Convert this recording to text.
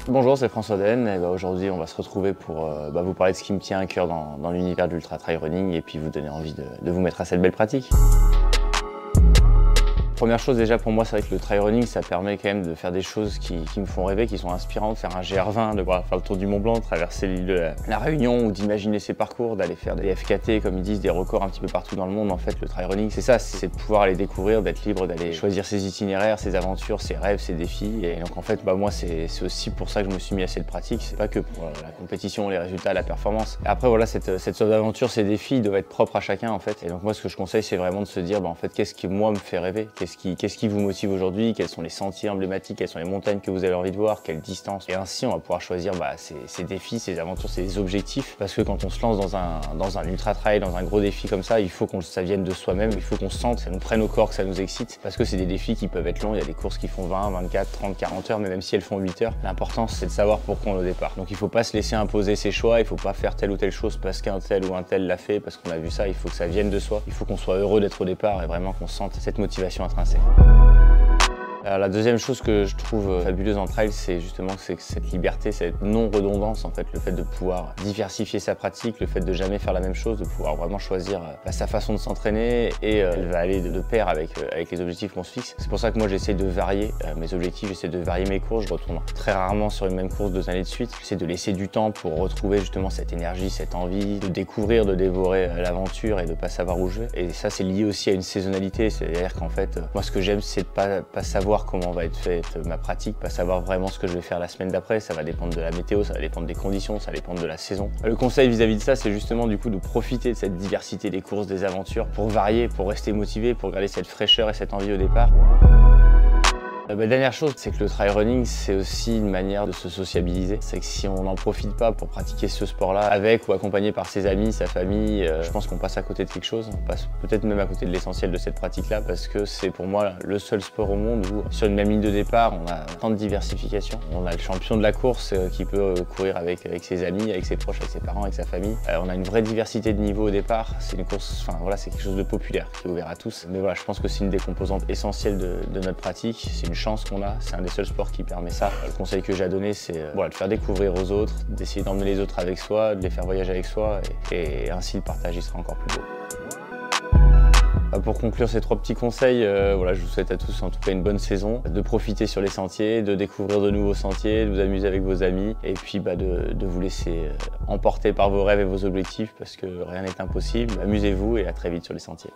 Bonjour, c'est François Den et aujourd'hui on va se retrouver pour vous parler de ce qui me tient à cœur dans l'univers de l'ultra trail running et puis vous donner envie de vous mettre à cette belle pratique. Première chose déjà pour moi, c'est vrai que le trail running ça permet quand même de faire des choses qui me font rêver, qui sont inspirantes, faire un GR20, de pouvoir faire le tour du Mont Blanc, traverser l'île de la Réunion ou d'imaginer ces parcours, d'aller faire des FKT comme ils disent, des records un petit peu partout dans le monde. En fait le trail running c'est ça, c'est de pouvoir aller découvrir, d'être libre, d'aller choisir ses itinéraires, ses aventures, ses rêves, ses défis. Et donc en fait moi c'est aussi pour ça que je me suis mis à cette pratique, c'est pas que pour la compétition, les résultats, la performance. Et après voilà, cette soif d'aventure, ces défis doivent être propres à chacun en fait. Et donc moi ce que je conseille c'est vraiment de se dire en fait qu'est-ce qui moi me fait rêver, qu'est-ce qui vous motive aujourd'hui, quels sont les sentiers emblématiques, quelles sont les montagnes que vous avez envie de voir, quelle distance. Et ainsi on va pouvoir choisir ces défis, ces aventures, ces objectifs. Parce que quand on se lance dans un ultra trail, dans un gros défi comme ça, il faut que ça vienne de soi-même, il faut qu'on se sente, ça nous prenne au corps, que ça nous excite. Parce que c'est des défis qui peuvent être longs, il y a des courses qui font 20, 24, 30, 40 heures, mais même si elles font 8 heures, l'important c'est de savoir pourquoi on est au départ. Donc il faut pas se laisser imposer ses choix, il faut pas faire telle ou telle chose parce qu'un tel ou un tel l'a fait, parce qu'on a vu ça, il faut que ça vienne de soi. Il faut qu'on soit heureux d'être au départ et vraiment qu'on sente cette motivation intrinsèque. Alors, la deuxième chose que je trouve fabuleuse en trail, c'est justement cette liberté, cette non-redondance en fait, le fait de pouvoir diversifier sa pratique, le fait de jamais faire la même chose, de pouvoir vraiment choisir sa façon de s'entraîner et elle va aller de pair avec les objectifs qu'on se fixe. C'est pour ça que moi j'essaie de varier mes objectifs, j'essaie de varier mes courses, je retourne très rarement sur une même course 2 années de suite. J'essaie de laisser du temps pour retrouver justement cette énergie, cette envie de découvrir, de dévorer l'aventure et de pas savoir où je vais. Et ça c'est lié aussi à une saisonnalité, c'est-à-dire qu'en fait, moi ce que j'aime c'est de pas savoir comment va être faite ma pratique, pas savoir vraiment ce que je vais faire la semaine d'après, ça va dépendre de la météo, ça va dépendre des conditions, ça va dépendre de la saison. Le conseil vis-à-vis de ça, c'est justement du coup de profiter de cette diversité des courses, des aventures, pour varier, pour rester motivé, pour garder cette fraîcheur et cette envie au départ. Dernière chose, c'est que le trail running, c'est aussi une manière de se sociabiliser. C'est que si on n'en profite pas pour pratiquer ce sport-là, avec ou accompagné par ses amis, sa famille, je pense qu'on passe à côté de quelque chose. On passe peut-être même à côté de l'essentiel de cette pratique-là, parce que c'est pour moi le seul sport au monde où, sur une même ligne de départ, on a tant de diversification. On a le champion de la course qui peut courir avec ses amis, avec ses proches, avec ses parents, avec sa famille. On a une vraie diversité de niveau au départ. C'est une course, enfin voilà, c'est quelque chose de populaire, qui est ouvert à tous. Mais voilà, je pense que c'est une des composantes essentielles de notre pratique. C'est une chance qu'on a, c'est un des seuls sports qui permet ça. Le conseil que j'ai à donner, c'est de faire découvrir aux autres, d'essayer d'emmener les autres avec soi, de les faire voyager avec soi et ainsi le partage sera encore plus beau. Pour conclure ces 3 petits conseils, je vous souhaite à tous en tout cas une bonne saison, de profiter sur les sentiers, de découvrir de nouveaux sentiers, de vous amuser avec vos amis et puis de vous laisser emporter par vos rêves et vos objectifs parce que rien n'est impossible. Amusez-vous et à très vite sur les sentiers.